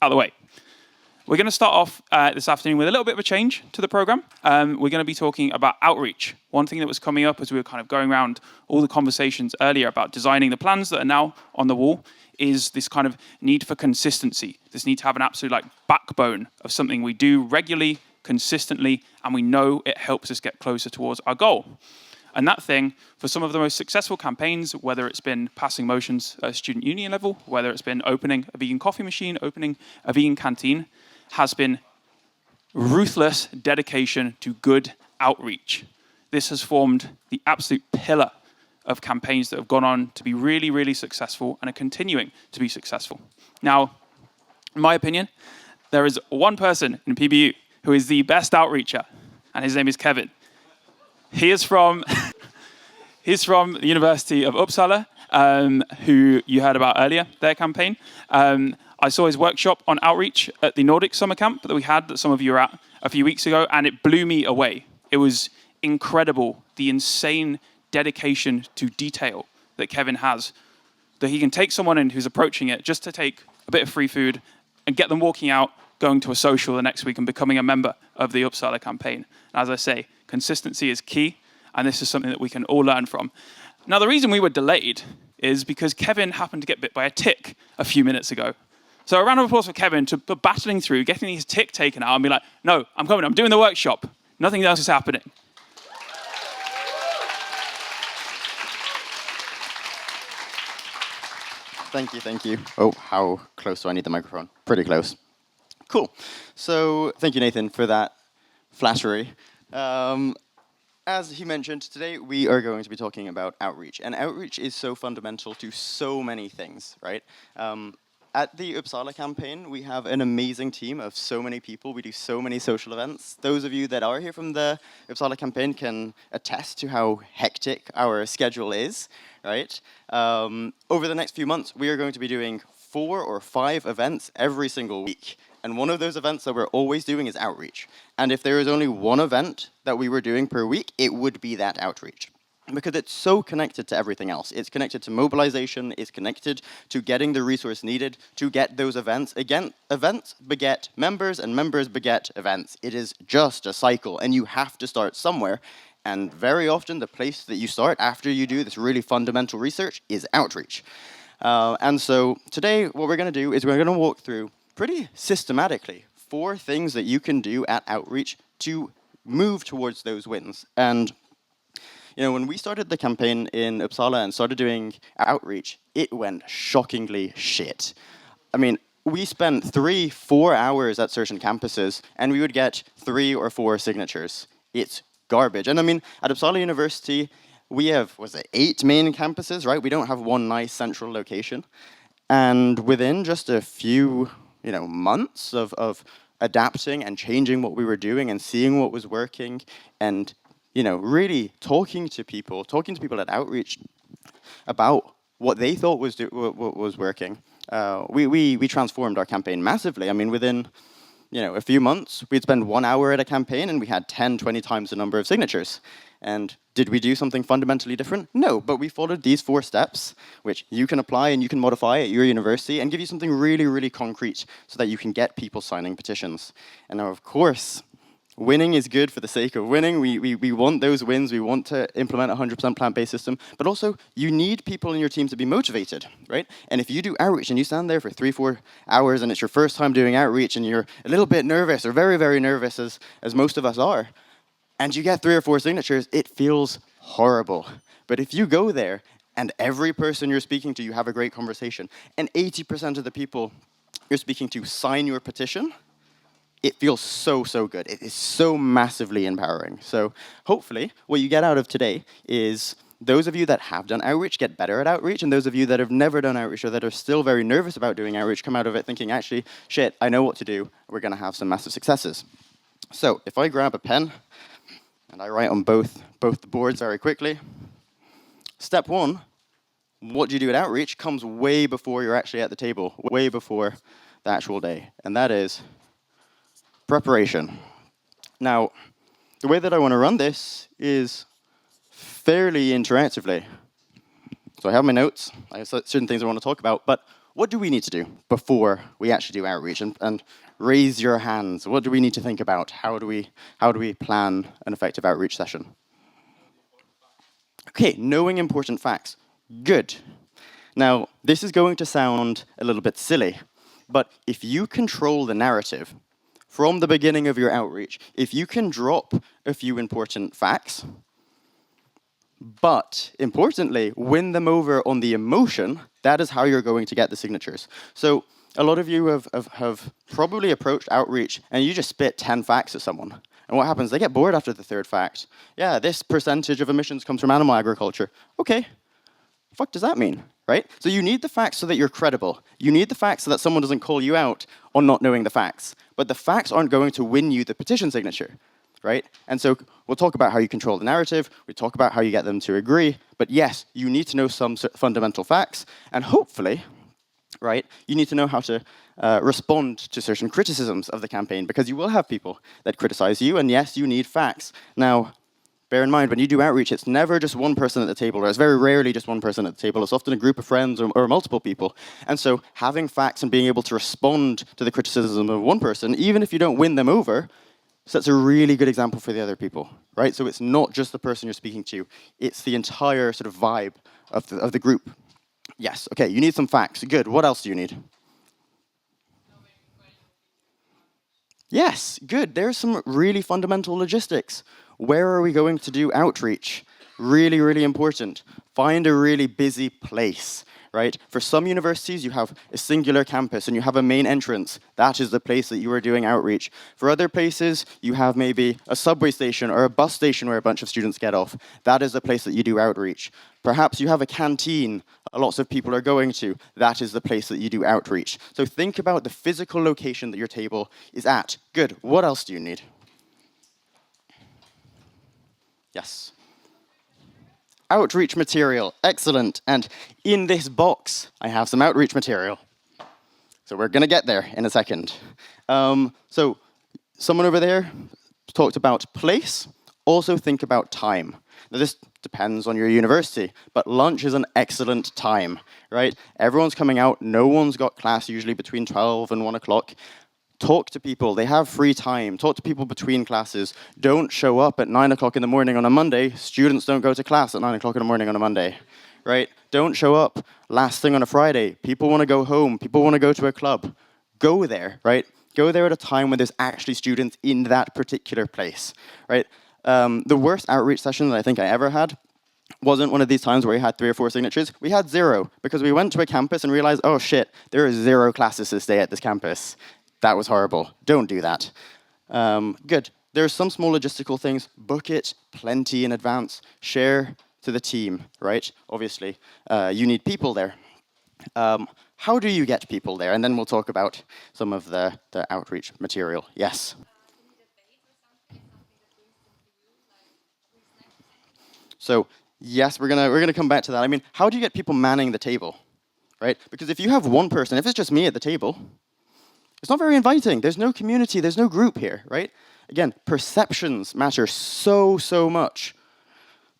out of the way. We're going to start off this afternoon with a little bit of a change to the program. We're going to be talking about outreach. One thing that was coming up as we were kind of going around all the conversations earlier about designing the plans that are now on the wall is this kind of need for consistency. This need to have an absolute backbone of something we do regularly, consistently, and we know it helps us get closer towards our goal. And that thing, for some of the most successful campaigns, whether it's been passing motions at a student union level, whether it's been opening a vegan coffee machine, opening a vegan canteen, has been ruthless dedication to good outreach. This has formed the absolute pillar of campaigns that have gone on to be really, really successful and are continuing to be successful. Now, in my opinion, there is one person in PBU who is the best outreacher, and his name is Kevin. He is from the University of Uppsala, who you heard about earlier, their campaign. I saw his workshop on outreach at the Nordic summer camp that we had, that some of you were at a few weeks ago, and it blew me away. It was incredible, the insane dedication to detail that Kevin has, that he can take someone in who's approaching it just to take a bit of free food and get them walking out, going to a social the next week and becoming a member of the Uppsala campaign. And as I say, consistency is key, and this is something that we can all learn from. Now, the reason we were delayed is because Kevin happened to get bit by a tick a few minutes ago. So a round of applause for Kevin to battling through, getting his tick taken out and be like, no, I'm coming, I'm doing the workshop. Nothing else is happening. Thank you. Oh, how close do I need the microphone? Pretty close. Cool. So thank you, Nathan, for that flattery. As he mentioned, today we are going to be talking about outreach. And outreach is so fundamental to so many things, right? At the Uppsala campaign, we have an amazing team of so many people. We do so many social events. Those of you that are here from the Uppsala campaign can attest to how hectic our schedule is, right? Over the next few months, we are going to be doing 4 or 5 events every single week. And one of those events that we're always doing is outreach. And if there is only one event that we were doing per week, it would be that outreach. Because it's so connected to everything else. It's connected to mobilization, it's connected to getting the resource needed to get those events. Again, events beget members, and members beget events. It is just a cycle, and you have to start somewhere. And very often, the place that you start after you do this really fundamental research is outreach. And so today, what we're going to do is we're going to walk through pretty systematically 4 things that you can do at outreach to move towards those wins. And you know, when we started the campaign in Uppsala and started doing outreach, it went shockingly shit. I mean, we spent 3-4 hours at certain campuses, and we would get 3 or 4 signatures. It's garbage. And I mean, at Uppsala University, we have, 8 main campuses, right? We don't have one nice central location. And within just a few, months of adapting and changing what we were doing and seeing what was working and really talking to people at outreach about what they thought was working. We transformed our campaign massively. I mean, within a few months, we'd spend 1 hour at a campaign and we had 10, 20 times the number of signatures. And did we do something fundamentally different? No, but we followed these 4 steps, which you can apply and you can modify at your university and give you something really, really concrete so that you can get people signing petitions. And now, of course, winning is good for the sake of winning. We want those wins. We want to implement a 100% plant-based system. But also, you need people in your team to be motivated, right? And if you do outreach and you stand there for 3-4 hours and it's your first time doing outreach and you're a little bit nervous or very, very nervous, as most of us are, and you get 3 or 4 signatures, it feels horrible. But if you go there and every person you're speaking to, you have a great conversation, and 80% of the people you're speaking to sign your petition, it feels so, so good. It is so massively empowering. So hopefully what you get out of today is those of you that have done outreach get better at outreach, and those of you that have never done outreach or that are still very nervous about doing outreach come out of it thinking, actually, shit, I know what to do. We're going to have some massive successes. So if I grab a pen and I write on both the boards very quickly, step 1, what do you do at outreach, comes way before you're actually at the table, way before the actual day, and that is preparation. Now, the way that I want to run this is fairly interactively. So I have my notes, I have certain things I want to talk about, but what do we need to do before we actually do outreach? And raise your hands. What do we need to think about? How do we plan an effective outreach session? Okay, knowing important facts. Good. Now, this is going to sound a little bit silly, but if you control the narrative from the beginning of your outreach, if you can drop a few important facts, but importantly, win them over on the emotion, that is how you're going to get the signatures. So a lot of you have probably approached outreach and you just spit 10 facts at someone. And what happens? They get bored after the third fact. Yeah, this percentage of emissions comes from animal agriculture. Okay, fuck does that mean, right? So you need the facts so that you're credible. You need the facts so that someone doesn't call you out on not knowing the facts. But the facts aren't going to win you the petition signature, right? And so we'll talk about how you control the narrative, we talk about how you get them to agree, but yes, you need to know some fundamental facts, and hopefully, right, you need to know how to respond to certain criticisms of the campaign, because you will have people that criticize you, and yes, you need facts. Now, bear in mind, when you do outreach, it's never just one person at the table, or it's very rarely just one person at the table. It's often a group of friends or multiple people. And so having facts and being able to respond to the criticism of one person, even if you don't win them over, sets a really good example for the other people, right? So it's not just the person you're speaking to, it's the entire sort of vibe of the group. Yes, okay, you need some facts. Good, what else do you need? Yes, good, there's some really fundamental logistics. Where are we going to do outreach? Really, really important. Find a really busy place, right? For some universities, you have a singular campus and you have a main entrance. That is the place that you are doing outreach. For other places, you have maybe a subway station or a bus station where a bunch of students get off. That is the place that you do outreach. Perhaps you have a canteen lots of people are going to. That is the place that you do outreach. So think about the physical location that your table is at. Good. What else do you need? Yes. Outreach material, excellent. And in this box, I have some outreach material. So we're going to get there in a second. So someone over there talked about place. Also think about time. Now this depends on your university, but lunch is an excellent time, right? Everyone's coming out. No one's got class usually between 12 and 1 o'clock. Talk to people. They have free time. Talk to people between classes. Don't show up at 9 o'clock in the morning on a Monday. Students don't go to class at 9 o'clock in the morning on a Monday, right? Don't show up last thing on a Friday. People want to go home. People want to go to a club. Go there, right? Go there at a time when there's actually students in that particular place, right? The worst outreach session that I think I ever had wasn't one of these times where we had 3 or 4 signatures. We had 0 because we went to a campus and realized, oh shit, there are 0 classes this day at this campus. That was horrible. Don't do that. Good. There are some small logistical things. Book it plenty in advance. Share to the team, right? Obviously, you need people there. How do you get people there? And then we'll talk about some of the outreach material. Yes? So, yes, we're gonna come back to that. I mean, how do you get people manning the table, right? Because if you have one person, if it's just me at the table, it's not very inviting. There's no community. There's no group here, right? Again, perceptions matter so, so much.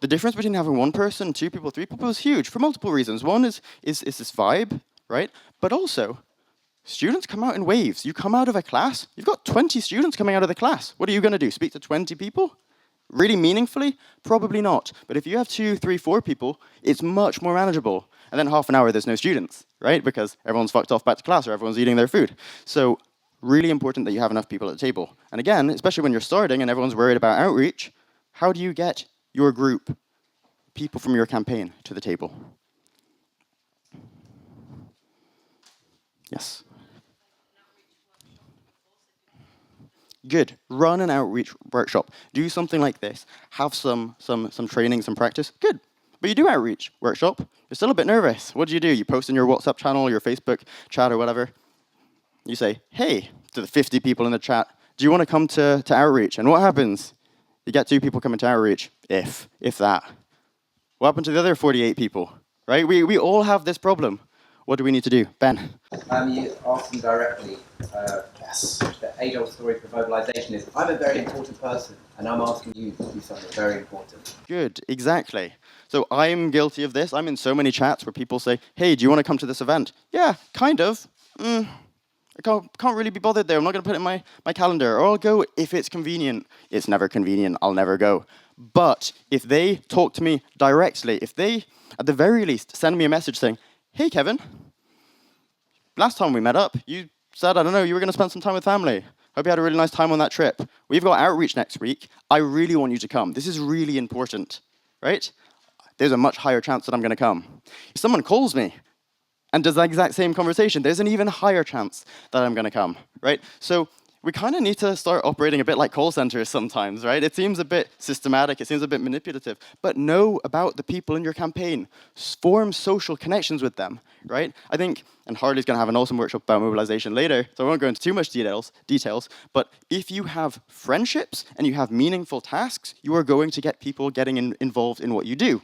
The difference between having 1 person, 2 people, 3 people is huge for multiple reasons. One is this vibe, right? But also, students come out in waves. You come out of a class, you've got 20 students coming out of the class. What are you going to do? Speak to 20 people? Really meaningfully? Probably not. But if you have 2, 3, 4 people, it's much more manageable. And then half an hour, there's no students, right? Because everyone's fucked off back to class or everyone's eating their food. So really important that you have enough people at the table. And again, especially when you're starting and everyone's worried about outreach, how do you get your group, people from your campaign, to the table? Yes? Good. Run an outreach workshop. Do something like this. Have some training, some practice. Good. But you do outreach workshop. You're still a bit nervous. What do? You post in your WhatsApp channel, your Facebook chat or whatever. You say, hey, to the 50 people in the chat, do you want to come to outreach? And what happens? You get 2 people coming to outreach, if that. What happened to the other 48 people, right? We all have this problem. What do we need to do? Ben? You ask them directly. Yes. age-old story for mobilization is, I'm a very important person, and I'm asking you to do something very important. Good, exactly. So I'm guilty of this. I'm in so many chats where people say, hey, do you want to come to this event? Yeah, kind of. I can't really be bothered there. I'm not going to put it in my calendar. Or I'll go if it's convenient. It's never convenient. I'll never go. But if they talk to me directly, if they, at the very least, send me a message saying, hey, Kevin, last time we met up, you said, I don't know, you were going to spend some time with family. Hope you had a really nice time on that trip. We've got outreach next week. I really want you to come. This is really important, right? There's a much higher chance that I'm going to come. If someone calls me and does the exact same conversation, there's an even higher chance that I'm going to come, right? So we kind of need to start operating a bit like call centers sometimes, right? It seems a bit systematic, it seems a bit manipulative, but know about the people in your campaign. Form social connections with them, right? I think, and Harley's going to have an awesome workshop about mobilization later, so I won't go into too much details, but if you have friendships and you have meaningful tasks, you are going to get people getting involved in what you do.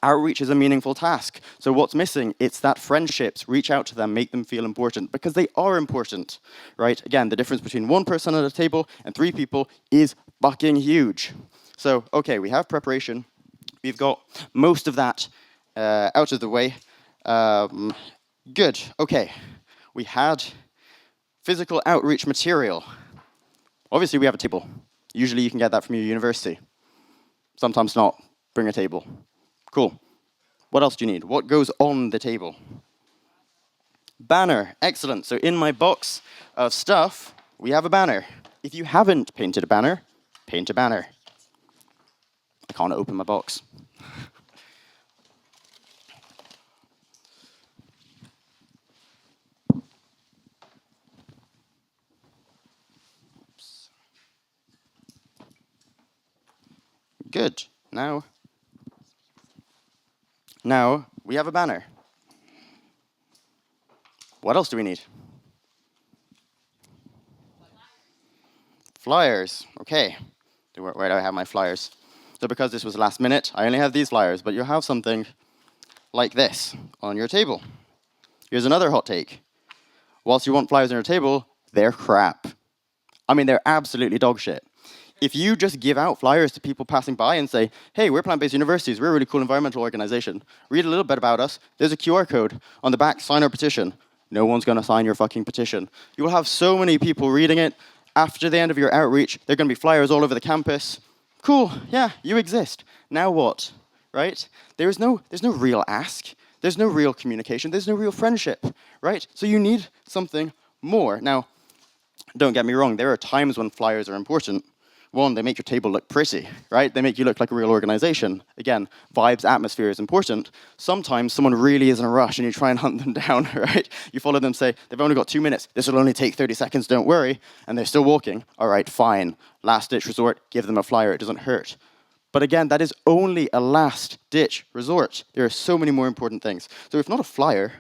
Outreach is a meaningful task. So what's missing? It's that friendships. Reach out to them, make them feel important, because they are important, right? Again, the difference between one person at a table and 3 people is fucking huge. So, okay, we have preparation. We've got most of that out of the way. Good, okay. We had physical outreach material. Obviously, we have a table. Usually you can get that from your university. Sometimes not. Bring a table. Cool. What else do you need? What goes on the table? Banner. Excellent. So in my box of stuff, we have a banner. If you haven't painted a banner, paint a banner. I can't open my box. Oops. Good. Now, we have a banner. What else do we need? Flyers. Okay. Where do I have my flyers? So because this was last minute, I only have these flyers, but you'll have something like this on your table. Here's another hot take. Whilst you want flyers on your table, they're crap. I mean, they're absolutely dog shit. If you just give out flyers to people passing by and say, hey, we're plant-based universities, we're a really cool environmental organization, read a little bit about us, there's a QR code on the back, sign our petition. No one's going to sign your fucking petition. You will have so many people reading it. After the end of your outreach, there are going to be flyers all over the campus. Cool, yeah, you exist. Now what, right? There's no real ask. There's no real communication. There's no real friendship, right? So you need something more. Now, don't get me wrong, there are times when flyers are important. One, they make your table look pretty, right? They make you look like a real organization. Again, vibes, atmosphere is important. Sometimes someone really is in a rush and you try and hunt them down, right? You follow them, say, they've only got 2 minutes. This will only take 30 seconds, don't worry. And they're still walking. All right, fine. Last-ditch resort, give them a flyer. It doesn't hurt. But again, that is only a last-ditch resort. There are so many more important things. So if not a flyer,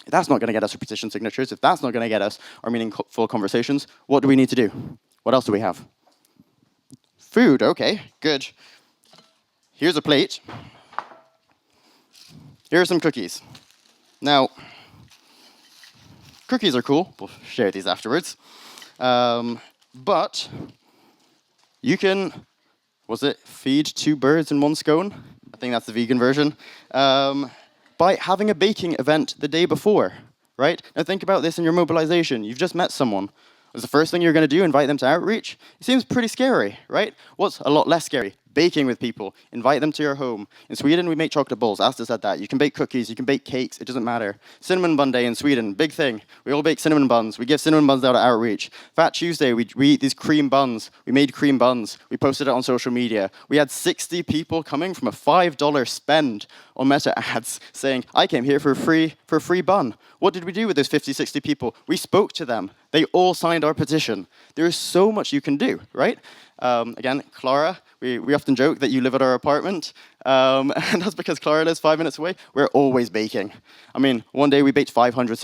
if that's not going to get us our petition signatures, if that's not going to get us our meaningful conversations, what do we need to do? What else do we have? Food, okay, good. Here's a plate. Here are some cookies. Now, cookies are cool. We'll share these afterwards. But you can, feed 2 birds in 1 scone? I think that's the vegan version. By having a baking event the day before, right? Now think about this in your mobilization. You've just met someone. What's the first thing you're going to do? Invite them to outreach? It seems pretty scary, right? What's a lot less scary? Baking with people. Invite them to your home. In Sweden, we make chocolate balls. Asta said that. You can bake cookies. You can bake cakes. It doesn't matter. Cinnamon bun day in Sweden. Big thing. We all bake cinnamon buns. We give cinnamon buns out at outreach. Fat Tuesday, we eat these cream buns. We made cream buns. We posted it on social media. We had 60 people coming from a $5 spend on meta ads saying, I came here for a free bun. What did we do with those 50, 60 people? We spoke to them. They all signed our petition. There is so much you can do, right? Again, Clara, we often joke that you live at our apartment, and that's because Clara lives 5 minutes away. We're always baking. I mean, one day we baked 500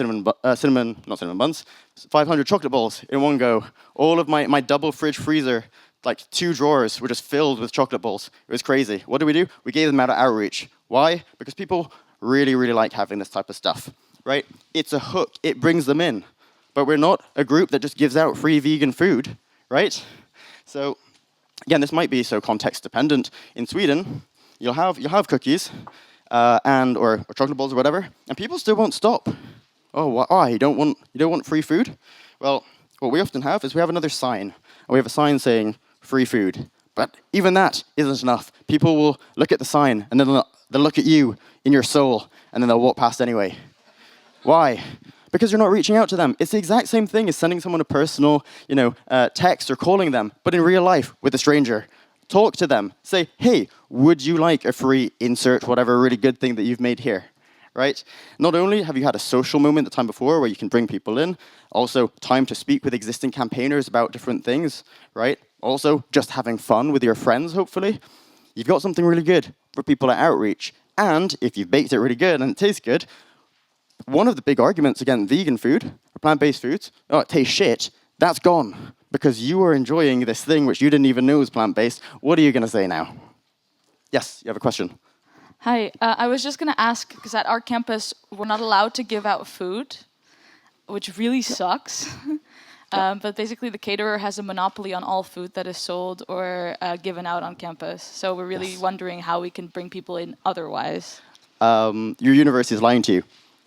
500 chocolate balls in one go. All of my double fridge freezer, like 2 drawers, were just filled with chocolate balls. It was crazy. What do? We gave them out at outreach. Why? Because people really, really like having this type of stuff, right? It's a hook. It brings them in. but we're not a group that just gives out free vegan food, right? So again, this might be so context dependent. In Sweden, you'll have cookies or chocolate balls or whatever, and people still won't stop. Oh, why? You don't want free food? Well, what we often have is we have another sign, and we have a sign saying free food. But even that isn't enough. People will look at the sign, and then they'll look at you in your soul, and then they'll walk past anyway. Why? Because you're not reaching out to them. It's the exact same thing as sending someone a personal, text or calling them, but in real life with a stranger. Talk to them. Say, hey, would you like a free insert, whatever really good thing that you've made here? Right? Not only have you had a social moment the time before where you can bring people in, also time to speak with existing campaigners about different things, right? Also just having fun with your friends, hopefully. You've got something really good for people at Outreach. And if you've baked it really good and it tastes good, one of the big arguments against vegan food or plant-based foods, oh, it tastes shit, that's gone because you are enjoying this thing which you didn't even know was plant-based. What are you going to say now? Yes, you have a question. Hi, I was just going to ask, because at our campus, we're not allowed to give out food, which really sucks. But basically, the caterer has a monopoly on all food that is sold or given out on campus. So we're really wondering how we can bring people in otherwise. Your university is lying to you.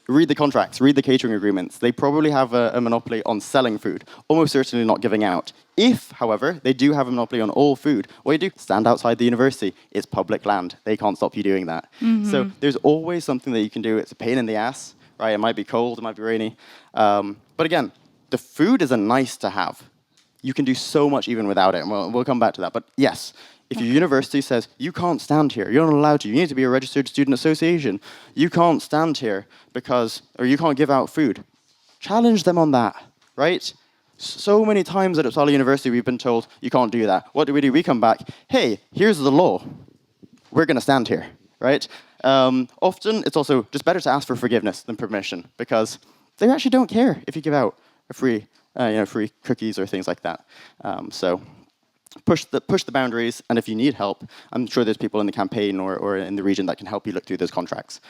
Read the contracts, read the catering agreements. They probably have a monopoly on selling food, almost certainly not giving out. If, however, they do have a monopoly on all food, what you do, stand outside the university. It's public land. They can't stop you doing that. Mm-hmm. So there's always something that you can do. It's a pain in the ass, right? It might be cold, it might be rainy. But again, the food is a nice to have. You can do so much even without it, and we'll come back to that. But yes, if your university says, you can't stand here, you're not allowed to, you need to be a registered student association, you can't stand here or you can't give out food, challenge them on that, right? So many times at Uppsala University we've been told, you can't do that. What do? We come back, hey, here's the law. We're going to stand here, right? Often it's also just better to ask for forgiveness than permission because they actually don't care if you give out a free cookies or things like that. So push the boundaries, and if you need help, I'm sure there's people in the campaign or in the region that can help you look through those contracts.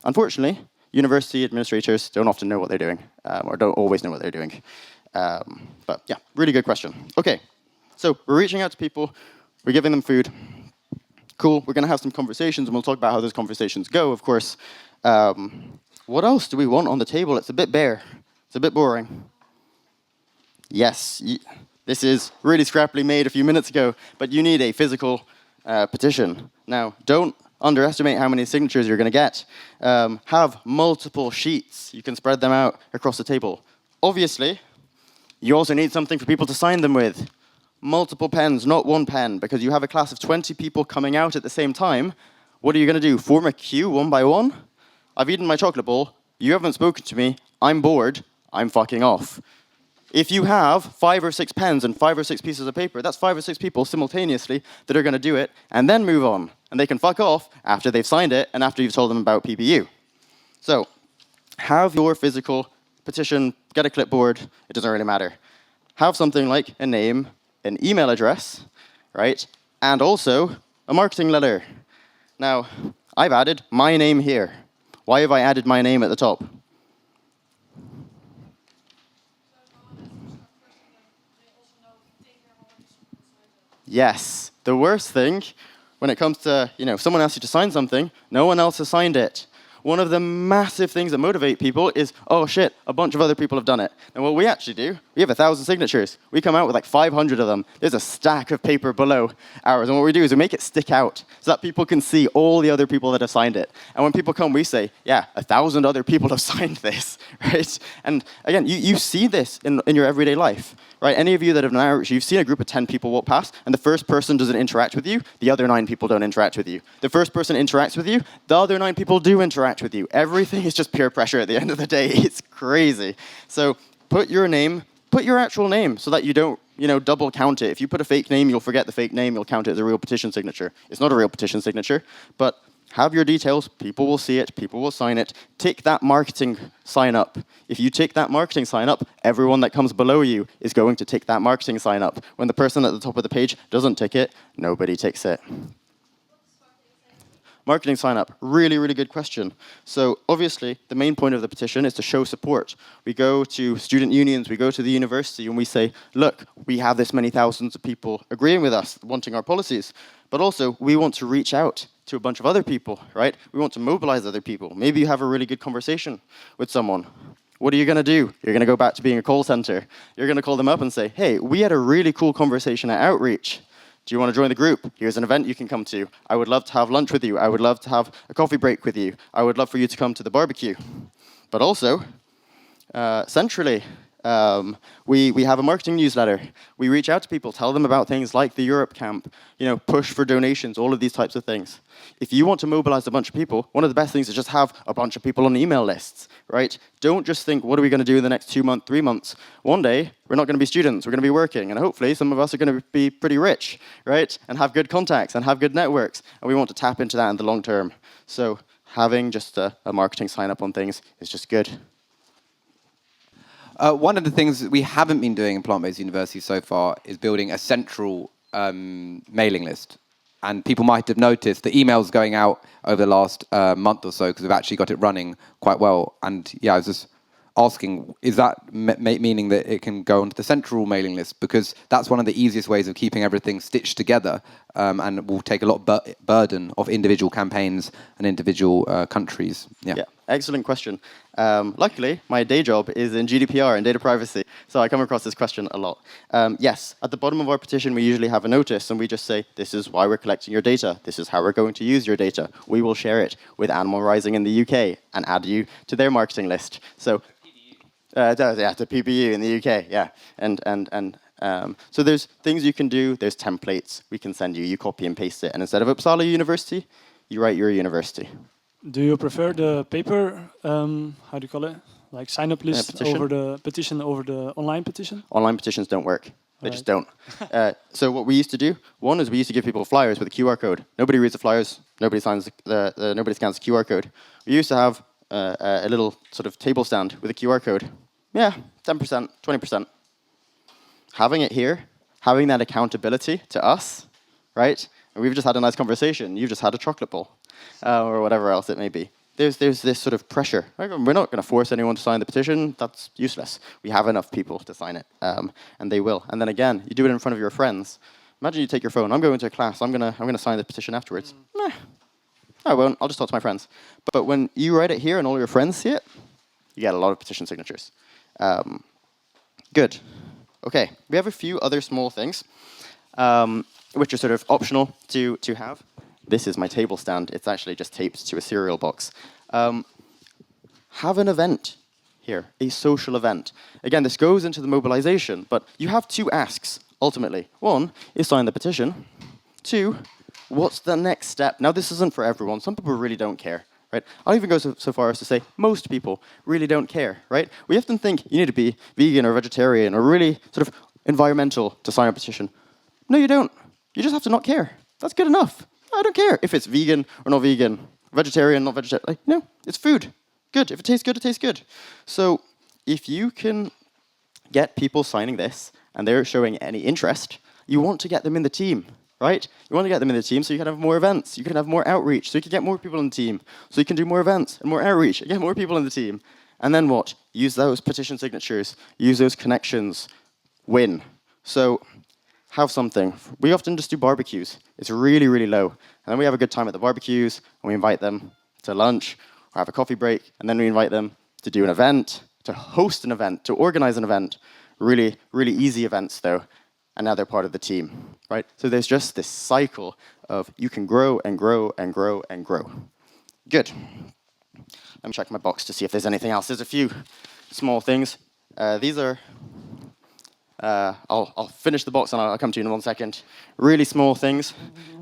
Unfortunately, university administrators don't often know what they're doing, or don't always know what they're doing. But yeah, really good question. Okay, so we're reaching out to people, we're giving them food. Cool, we're going to have some conversations, and we'll talk about how those conversations go, of course. What else do we want on the table? It's a bit bare. It's a bit boring. Yes, this is really scrappily made a few minutes ago, but you need a physical petition. Now, don't underestimate how many signatures you're going to get. Have multiple sheets. You can spread them out across the table. Obviously, you also need something for people to sign them with. Multiple pens, not one pen, because you have a class of 20 people coming out at the same time. What are you going to do? Form a queue one by one? I've eaten my chocolate ball. You haven't spoken to me. I'm bored. I'm fucking off. If you have 5 or 6 pens and 5 or 6 pieces of paper, that's 5 or 6 people simultaneously that are going to do it and then move on. And they can fuck off after they've signed it and after you've told them about PPU. So have your physical petition, get a clipboard, it doesn't really matter. Have something like a name, an email address, right? And also a marketing letter. Now, I've added my name here. Why have I added my name at the top? Yes, the worst thing when it comes to, if someone asks you to sign something, no one else has signed it. One of the massive things that motivate people is, oh shit, a bunch of other people have done it. And what we actually do, we have 1,000 signatures. We come out with like 500 of them. There's a stack of paper below ours. And what we do is we make it stick out so that people can see all the other people that have signed it. And when people come, we say, yeah, 1,000 other people have signed this, right? And again, you see this in your everyday life. Right, any of you that have now, you've seen a group of 10 people walk past, and the first person doesn't interact with you, the other 9 people don't interact with you. The first person interacts with you, the other 9 people do interact with you. Everything is just peer pressure at the end of the day. It's crazy. So put your name, put your actual name so that you don't, double count it. If you put a fake name, you'll forget the fake name, you'll count it as a real petition signature. It's not a real petition signature, but have your details, people will see it, people will sign it. Tick that marketing sign up. If you tick that marketing sign up, everyone that comes below you is going to tick that marketing sign up. When the person at the top of the page doesn't tick it, nobody ticks it. marketing sign-up, really, really good question. So obviously, the main point of the petition is to show support. We go to student unions, we go to the university, and we say, look, we have this many thousands of people agreeing with us, wanting our policies. But also, we want to reach out to a bunch of other people, right? We want to mobilize other people. Maybe you have a really good conversation with someone. What are you going to do? You're going to go back to being a call center. You're going to call them up and say, hey, we had a really cool conversation at Outreach. Do you want to join the group? Here's an event you can come to. I would love to have lunch with you. I would love to have a coffee break with you. I would love for you to come to the barbecue. But also, centrally, we have a marketing newsletter. We reach out to people, tell them about things like the Europe camp, push for donations, all of these types of things. If you want to mobilize a bunch of people, one of the best things is just have a bunch of people on email lists, right? Don't just think, what are we going to do in the next 2 months, 3 months? One day, we're not going to be students, we're going to be working, and hopefully some of us are going to be pretty rich, right? And have good contacts and have good networks, and we want to tap into that in the long term. So having just a marketing sign up on things is just good. One of the things that we haven't been doing in plant-based university so far is building a central mailing list. And people might have noticed the emails going out over the last month or so because we've actually got it running quite well. And yeah, I was just asking, is that meaning that it can go onto the central mailing list? Because that's one of the easiest ways of keeping everything stitched together and will take a lot of burden of individual campaigns and individual countries. Yeah, excellent question. Luckily, my day job is in GDPR and data privacy, so I come across this question a lot. Yes, at the bottom of our petition, we usually have a notice, and we just say, this is why we're collecting your data. This is how we're going to use your data. We will share it with Animal Rising in the UK and add you to their marketing list. So, to PBU in the UK, yeah. So there's things you can do, there's templates we can send you, you copy and paste it, and instead of Uppsala University, you write your university. Do you prefer the paper, how do you call it, like sign-up list over the petition over the online petition? Online petitions don't work. They just don't. So what we used to do, one is we used to give people flyers with a QR code. Nobody reads the flyers, nobody scans the QR code. We used to have a little sort of table stand with a QR code. Yeah, 10%, 20%. Having it here, having that accountability to us, right? And we've just had a nice conversation. You've just had a chocolate bowl, or whatever else it may be. There's this sort of pressure. We're not going to force anyone to sign the petition. That's useless. We have enough people to sign it, and they will. And then again, you do it in front of your friends. Imagine you take your phone. I'm going to a class. I'm gonna sign the petition afterwards. Nah, I won't. I'll just talk to my friends. But when you write it here and all your friends see it, you get a lot of petition signatures. Good. Okay, we have a few other small things, which are sort of optional to have. This is my table stand. It's actually just taped to a cereal box. Have an event here, a social event. Again, this goes into the mobilization, but you have two asks, ultimately. One is sign the petition. Two, what's the next step? Now, this isn't for everyone. Some people really don't care. Right? I'll even go so far as to say most people really don't care, right? We often think you need to be vegan or vegetarian or really sort of environmental to sign a petition. No, you don't. You just have to not care. That's good enough. I don't care if it's vegan or not vegan, vegetarian, not vegetarian. Like, no, it's food. Good. If it tastes good, it tastes good. So if you can get people signing this and they're showing any interest, you want to get them in the team. Right? You want to get them in the team so you can have more events, you can have more outreach, so you can get more people in the team, so you can do more events and more outreach, and get more people in the team. And then what? Use those petition signatures, use those connections, win. So have something. We often just do barbecues. It's really, really low. And then we have a good time at the barbecues, and we invite them to lunch, or have a coffee break, and then we invite them to do an event, to host an event, to organize an event. Really, really easy events, though. And now they're part of the team, right? So there's just this cycle of you can grow and grow and grow and grow. Good. Let me check my box to see if there's anything else. There's a few small things. These are, I'll finish the box and I'll come to you in 1 second. Really small things,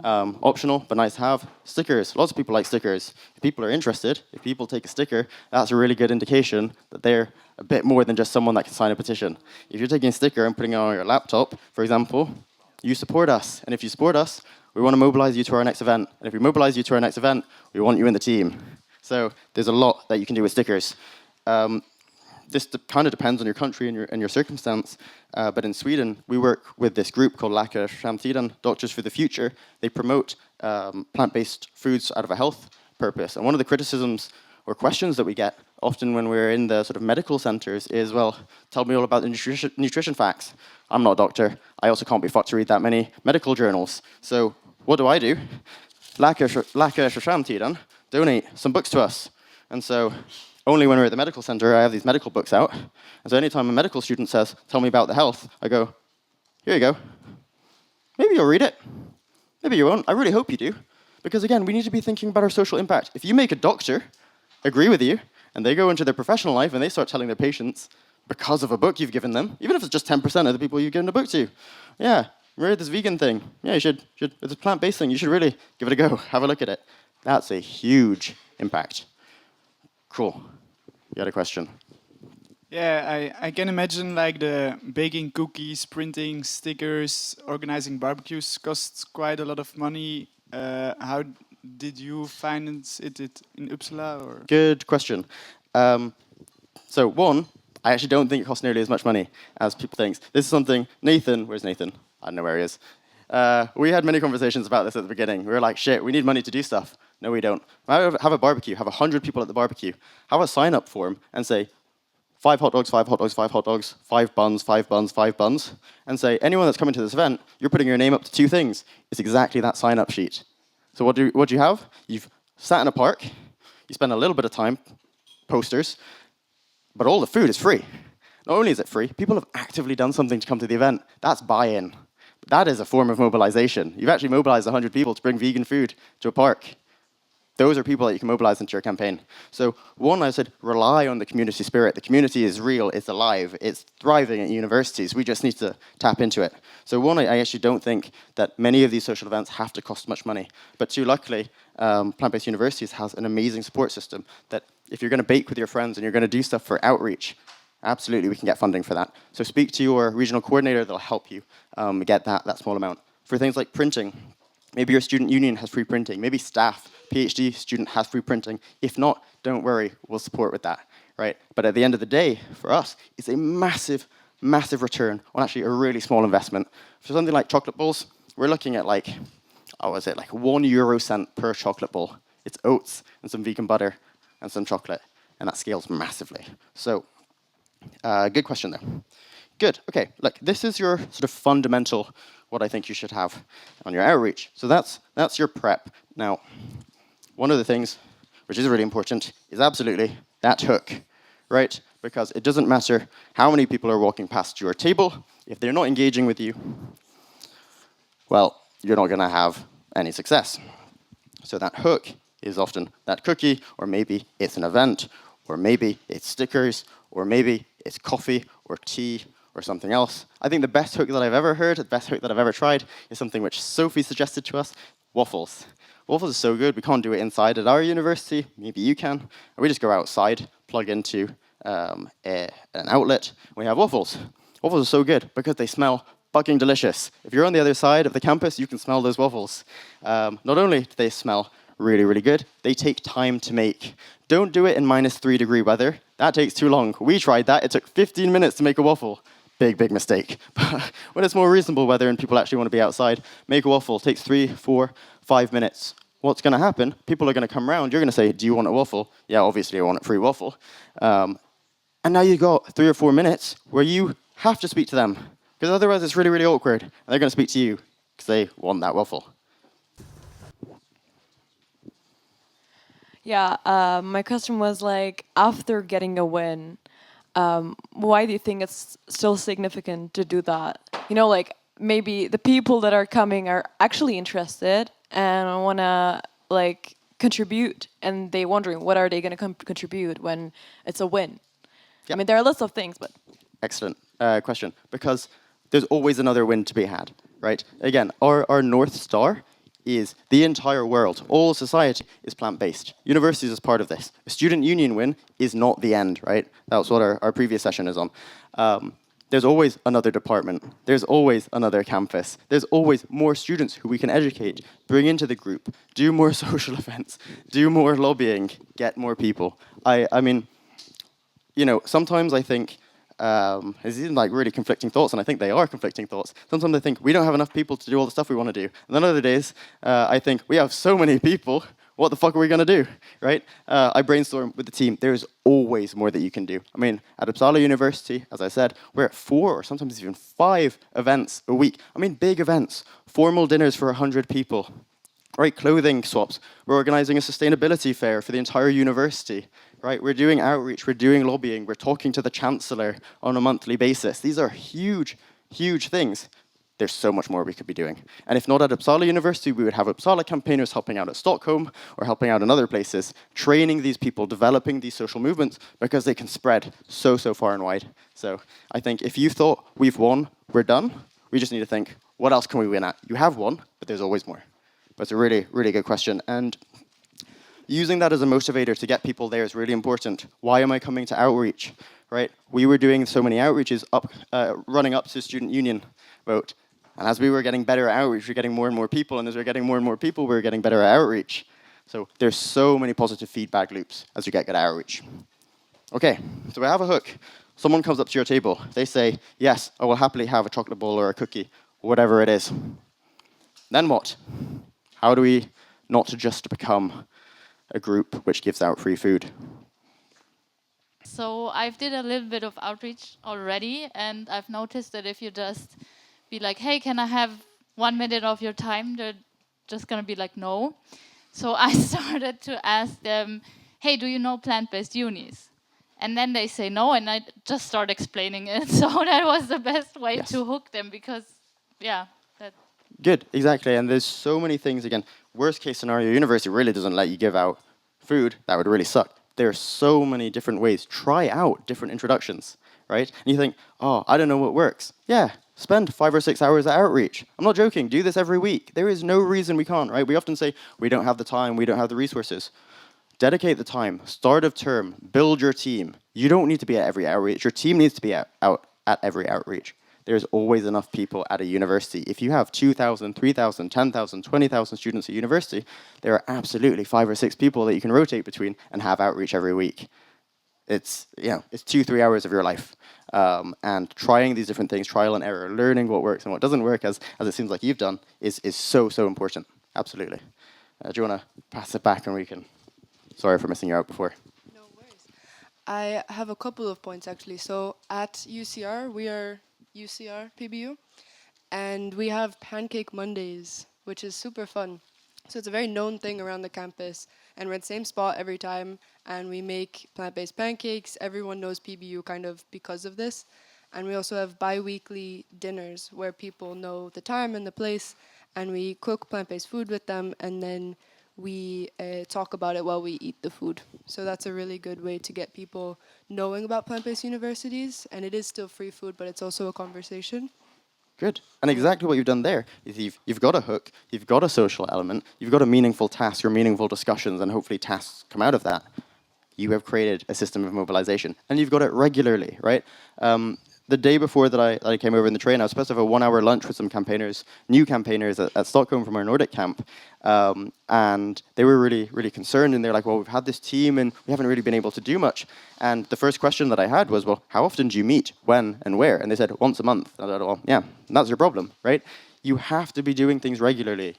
optional, but nice to have. Stickers, lots of people like stickers. If people are interested, if people take a sticker, that's a really good indication that they're a bit more than just someone that can sign a petition. If you're taking a sticker and putting it on your laptop, for example, you support us. And if you support us, we want to mobilize you to our next event. And if we mobilize you to our next event, we want you in the team. So there's a lot that you can do with stickers. this kind of depends on your country and your circumstance, but in Sweden, we work with this group called Läkare för framtiden, Doctors for the Future. They promote plant-based foods out of a health purpose. And one of the criticisms or questions that we get often when we're in the sort of medical centers is, well, tell me all about the nutrition facts. I'm not a doctor. I also can't be fucked to read that many medical journals. So what do? Läkare för framtiden donate some books to us. And so only when we're at the medical center, I have these medical books out. And so anytime a medical student says, tell me about the health, I go, here you go. Maybe you'll read it. Maybe you won't. I really hope you do. Because again, we need to be thinking about our social impact. If you make a doctor agree with you, and they go into their professional life and they start telling their patients, because of a book you've given them, even if it's just 10% of the people you've given a book to, yeah, remember this vegan thing? Yeah, you should it's a plant-based thing. You should really give it a go. Have a look at it. That's a huge impact. Cool. You had a question? Yeah, I can imagine like the baking cookies, printing stickers, organizing barbecues costs quite a lot of money. How did you finance it in Uppsala? Or? Good question. So one, I actually don't think it costs nearly as much money as people think. This is something Nathan, where's Nathan? I don't know where he is. We had many conversations about this at the beginning. We were like, shit, we need money to do stuff. No, we don't. Have a barbecue, have 100 people at the barbecue. Have a sign-up form and say, 5 hot dogs, 5 hot dogs, 5 hot dogs, 5 buns, 5 buns, 5 buns, and say, anyone that's coming to this event, you're putting your name up to 2 things. It's exactly that sign-up sheet. So what do you have? You've sat in a park, you spend a little bit of time, posters, but all the food is free. Not only is it free, people have actively done something to come to the event. That's buy-in. That is a form of mobilization. You've actually mobilized 100 people to bring vegan food to a park. Those are people that you can mobilize into your campaign. So one, I said, rely on the community spirit. The community is real, it's alive, it's thriving at universities. We just need to tap into it. So one, I actually don't think that many of these social events have to cost much money. But two, luckily, plant-based universities has an amazing support system that if you're going to bake with your friends and you're going to do stuff for outreach, absolutely we can get funding for that. So speak to your regional coordinator, they'll help you get that small amount. For things like printing, maybe your student union has free printing. Maybe staff, PhD student has free printing. If not, don't worry, we'll support with that, right? But at the end of the day, for us, it's a massive, massive return on actually a really small investment. For something like chocolate balls, we're looking at like, like 1 euro cent per chocolate ball. It's oats and some vegan butter and some chocolate, and that scales massively. So, good question there. Good, okay, look, this is your sort of fundamental, what I think you should have on your outreach. So that's your prep. Now, one of the things which is really important is absolutely that hook, right? Because it doesn't matter how many people are walking past your table, if they're not engaging with you, well, you're not gonna have any success. So that hook is often that cookie, or maybe it's an event, or maybe it's stickers, or maybe it's coffee or tea or something else. I think the best hook that I've ever heard, the best hook that I've ever tried, is something which Sophie suggested to us, waffles. Waffles is so good, we can't do it inside at our university, maybe you can. And we just go outside, plug into an outlet, and we have waffles. Waffles are so good because they smell fucking delicious. If you're on the other side of the campus, you can smell those waffles. Not only do they smell really, really good, they take time to make. Don't do it in -3-degree weather. That takes too long. We tried that. It took 15 minutes to make a waffle. Big, big mistake. But when it's more reasonable weather and people actually want to be outside, make a waffle. It takes 3, 4, 5 minutes. What's going to happen? People are going to come around. You're going to say, do you want a waffle? Yeah, obviously I want a free waffle. And now you've got 3 or 4 minutes where you have to speak to them. Because otherwise it's really, really awkward. And they're going to speak to you because they want that waffle. Yeah, my question was like, after getting a win, why do you think it's still significant to do that? You know, like maybe the people that are coming are actually interested and want to like contribute, and they wondering what are they going to contribute when it's a win. Yep. I mean, there are lots of things, but excellent question, because there's always another win to be had, right? Again, our North Star is the entire world. All society is plant-based. Universities is part of this. A student union win is not the end, right? That's what our previous session is on. There's always another department. There's always another campus. There's always more students who we can educate, bring into the group, do more social events, do more lobbying, get more people. I mean, sometimes I think it's even like really conflicting thoughts, and I think they are conflicting thoughts. Sometimes I think we don't have enough people to do all the stuff we want to do. And then other days, I think we have so many people, what the fuck are we going to do, right? I brainstorm with the team. There's always more that you can do. I mean, at Uppsala University, as I said, we're at 4 or sometimes even 5 events a week. I mean, big events, formal dinners for 100 people, right? Clothing swaps. We're organizing a sustainability fair for the entire university, right? We're doing outreach, we're doing lobbying, we're talking to the chancellor on a monthly basis. These are huge, huge things. There's so much more we could be doing. And if not at Uppsala University, we would have Uppsala campaigners helping out at Stockholm or helping out in other places, training these people, developing these social movements, because they can spread so, so far and wide. So I think if you thought we've won, we're done, we just need to think, what else can we win at? You have won, but there's always more. But it's a really, really good question. And using that as a motivator to get people there is really important. Why am I coming to outreach, right? We were doing so many outreaches running up to student union vote. And as we were getting better at outreach, we were getting more and more people. And as we were getting more and more people, we were getting better at outreach. So there's so many positive feedback loops as you get good at outreach. Okay, so we have a hook. Someone comes up to your table. They say, yes, I will happily have a chocolate bowl or a cookie, whatever it is. Then what? How do we not just become a group which gives out free food? So I've did a little bit of outreach already, and I've noticed that if you just be like, hey, can I have 1 minute of your time? They're just going to be like, no. So I started to ask them, hey, do you know plant-based unis? And then they say no, and I just start explaining it. So that was the best way to hook them, because, yeah. Good, exactly. And there's so many things, again, worst case scenario, university really doesn't let you give out food. That would really suck. There are so many different ways. Try out different introductions, right? And you think, oh, I don't know what works. Yeah, spend 5 or 6 hours at outreach. I'm not joking. Do this every week. There is no reason we can't, right? We often say, we don't have the time, we don't have the resources. Dedicate the time. Start of term. Build your team. You don't need to be at every outreach. Your team needs to be out at every outreach. There's always enough people at a university. If you have 2,000, 3,000, 10,000, 20,000 students at university, there are absolutely 5 or 6 people that you can rotate between and have outreach every week. It's 2-3 hours of your life. And trying these different things, trial and error, learning what works and what doesn't work, as it seems like you've done, is so, so important. Absolutely. Do you want to pass it back and we can... Sorry for missing you out before. No worries. I have a couple of points, actually. So at UCR, we are UCR PBU, and we have Pancake Mondays, which is super fun. So it's a very known thing around the campus, and we're at the same spot every time, and we make plant-based pancakes. Everyone knows PBU kind of because of this. And we also have bi-weekly dinners where people know the time and the place, and we cook plant-based food with them, and then we talk about it while we eat the food. So that's a really good way to get people knowing about plant-based universities, and it is still free food, but it's also a conversation. Good. And exactly what you've done there is you've got a hook, you've got a social element, you've got a meaningful task or meaningful discussions, and hopefully tasks come out of that. You have created a system of mobilization, and you've got it regularly, right? The day before that I came over in the train, I was supposed to have a 1-hour lunch with some campaigners, new campaigners at Stockholm from our Nordic camp, and they were really, really concerned, and they're like, well, we've had this team, and we haven't really been able to do much. And the first question that I had was, well, how often do you meet, when, and where? And they said, once a month. And I thought, well, yeah, that's your problem, right? You have to be doing things regularly.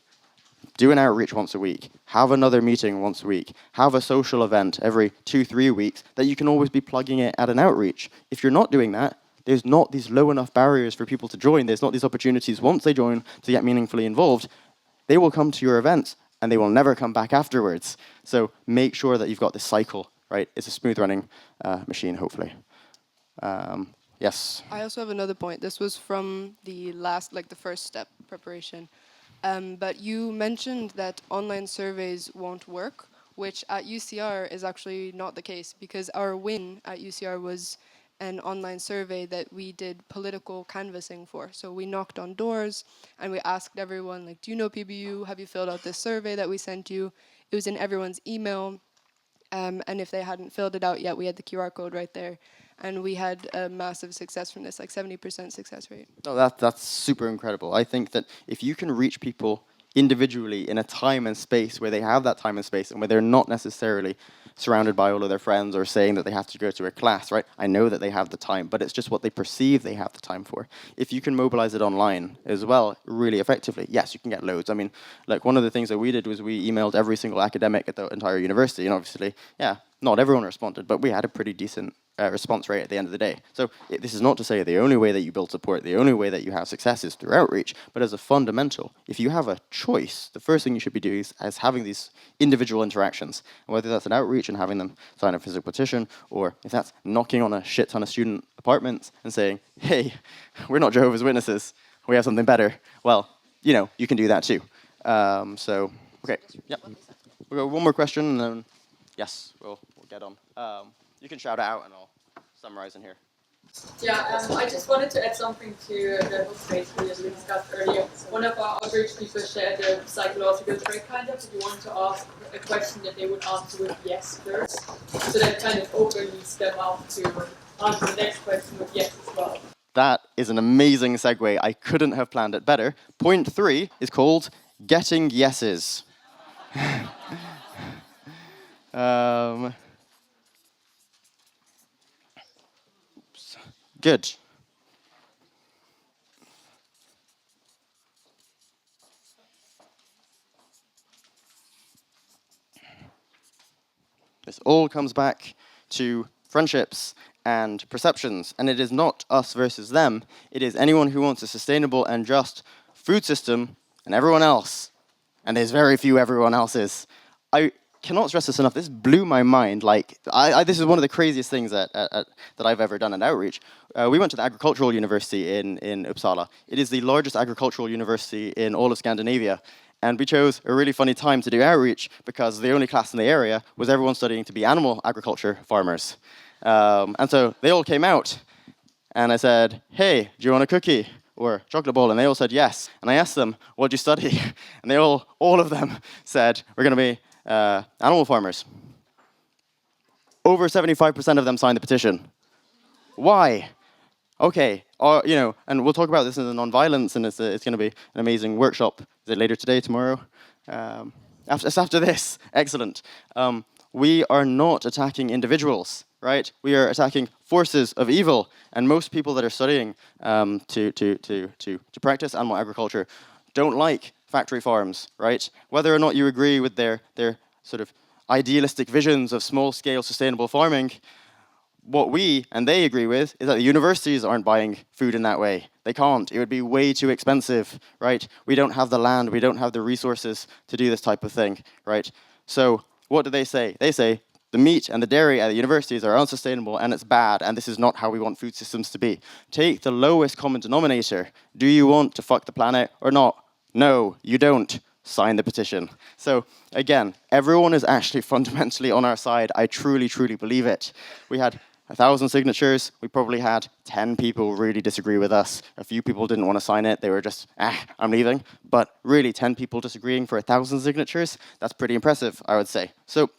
Do an outreach once a week, have another meeting once a week, have a social event every 2-3 weeks that you can always be plugging it at an outreach. If you're not doing that, there's not these low enough barriers for people to join. There's not these opportunities once they join to get meaningfully involved. They will come to your events and they will never come back afterwards. So make sure that you've got this cycle, right? It's a smooth running machine, hopefully. Yes? I also have another point. This was from the the first step preparation. But you mentioned that online surveys won't work, which at UCR is actually not the case, because our win at UCR was an online survey that we did political canvassing for. So we knocked on doors and we asked everyone, like, do you know PBU? Have you filled out this survey that we sent you? It was in everyone's email. And if they hadn't filled it out yet, we had the QR code right there. And we had a massive success from this, like 70% success rate. Oh, that's super incredible. I think that if you can reach people individually in a time and space where they have that time and space and where they're not necessarily surrounded by all of their friends or saying that they have to go to a class, right? I know that they have the time, but it's just what they perceive they have the time for. If you can mobilize it online as well, really effectively, yes, you can get loads. I mean, like one of the things that we did was we emailed every single academic at the entire university, and obviously, yeah, not everyone responded, but we had a pretty decent response rate at the end of the day. So this is not to say the only way that you build support, the only way that you have success is through outreach, but as a fundamental, if you have a choice, the first thing you should be doing is having these individual interactions. And whether that's an outreach and having them sign a physical petition, or if that's knocking on a shit ton of student apartments and saying, hey, we're not Jehovah's Witnesses, we have something better. Well, you know, you can do that too. So, okay, yep. We'll go one more question and then, yes, we'll get on. You can shout it out and I'll summarize in here. Yeah, I just wanted to add something to the book space we discussed earlier. One of our outreach people shared a psychological trick kind of. If you want to ask a question that they would answer with yes first, so that kind of opens them up to answer the next question with yes as well. That is an amazing segue. I couldn't have planned it better. Point 3 is called getting yeses. Good. This all comes back to friendships and perceptions, and it is not us versus them. It is anyone who wants a sustainable and just food system and everyone else, and there's very few everyone else's. I cannot stress this enough. This blew my mind. Like, this is one of the craziest things that I've ever done in outreach. We went to the agricultural university in Uppsala. It is the largest agricultural university in all of Scandinavia. And we chose a really funny time to do outreach because the only class in the area was everyone studying to be animal agriculture farmers. And so they all came out. And I said, hey, do you want a cookie or chocolate ball? And they all said yes. And I asked them, what do you study? And they all of them said, we're going to be animal farmers. Over 75% of them signed the petition. Why? Okay, you know, and we'll talk about this in the non-violence, and it's going to be an amazing workshop. Is it later today, tomorrow? After this, excellent. We are not attacking individuals, right? We are attacking forces of evil, and most people that are studying to practice animal agriculture don't like factory farms, right? Whether or not you agree with their sort of idealistic visions of small-scale sustainable farming, what we and they agree with is that the universities aren't buying food in that way. They can't. It would be way too expensive, right? We don't have the land. We don't have the resources to do this type of thing, right? So what do they say? They say the meat and the dairy at the universities are unsustainable and it's bad, and this is not how we want food systems to be. Take the lowest common denominator. Do you want to fuck the planet or not? No, you don't. Sign the petition. So again, everyone is actually fundamentally on our side. I truly, truly believe it. We had 1,000 signatures. We probably had 10 people really disagree with us. A few people didn't want to sign it. They were just, I'm leaving. But really, 10 people disagreeing for 1,000 signatures, that's pretty impressive, I would say. So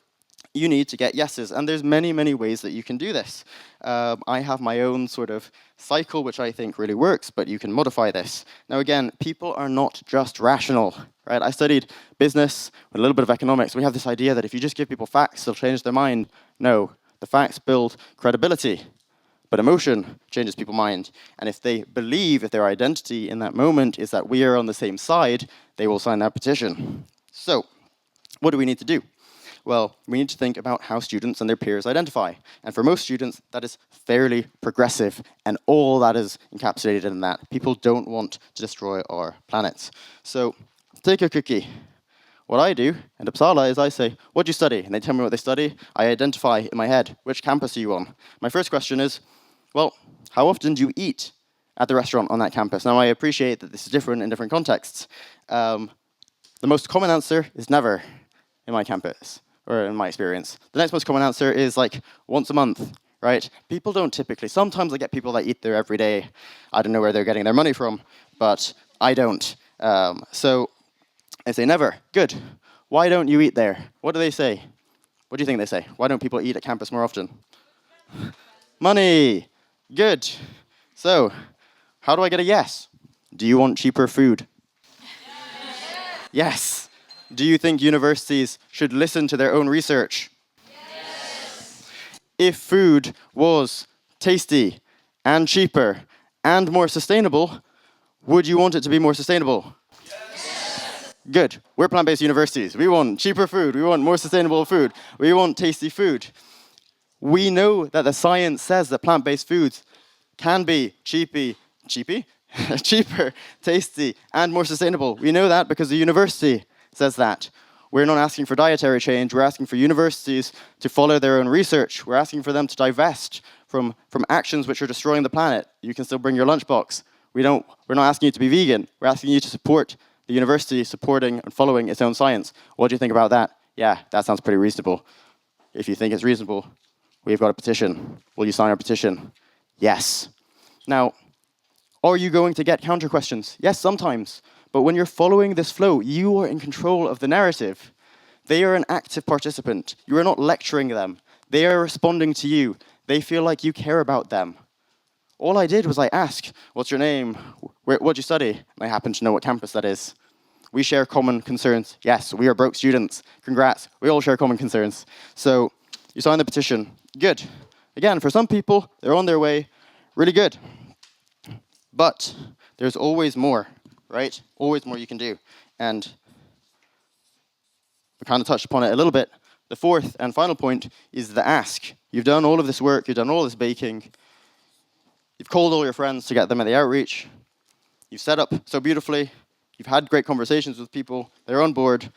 you need to get yeses, and there's many, many ways that you can do this. I have my own sort of cycle, which I think really works, but you can modify this. Now again, people are not just rational, right? I studied business with a little bit of economics. We have this idea that if you just give people facts, they'll change their mind. No, the facts build credibility, but emotion changes people's mind. And if they believe, if their identity in that moment is that we are on the same side, they will sign that petition. So, what do we need to do? Well, we need to think about how students and their peers identify. And for most students, that is fairly progressive, and all that is encapsulated in that. People don't want to destroy our planets. So, take a cookie. What I do at Uppsala is I say, what do you study? And they tell me what they study. I identify in my head, which campus are you on? My first question is, well, how often do you eat at the restaurant on that campus? Now, I appreciate that this is different in different contexts. The most common answer is never in my campus, or in my experience. The next most common answer is like once a month, right? People don't typically, sometimes I get people that eat there every day. I don't know where they're getting their money from, but I don't. So I say never. Good. Why don't you eat there? What do they say? What do you think they say? Why don't people eat at campus more often? Money. Good. So, how do I get a yes? Do you want cheaper food? Yes. Do you think universities should listen to their own research? If food was tasty and cheaper and more sustainable, would you want it to be more sustainable? Good. We're plant-based universities. We want cheaper food. We want more sustainable food. We want tasty food. We know that the science says that plant-based foods can be cheaper, tasty, and more sustainable. We know that because the university says that. We're not asking for dietary change. We're asking for universities to follow their own research. We're asking for them to divest from actions which are destroying the planet. You can still bring your lunchbox. We're not asking you to be vegan. We're asking you to support the university supporting and following its own science. What do you think about that? Yeah, that sounds pretty reasonable. If you think it's reasonable, we've got a petition. Will you sign our petition? Yes. Now, are you going to get counter questions? Yes, sometimes. But when you're following this flow, you are in control of the narrative. They are an active participant. You are not lecturing them. They are responding to you. They feel like you care about them. All I did was I asked, what's your name? What do you study? And I happen to know what campus that is. We share common concerns. Yes, we are broke students. Congrats. We all share common concerns. So you sign the petition. Good. Again, for some people, they're on their way. Really good. But there's always more, right? Always more you can do. And we kind of touched upon it a little bit. The fourth and final point is the ask. You've done all of this work. You've done all this baking. You've called all your friends to get them at the outreach. You've set up so beautifully. You've had great conversations with people. They're on board.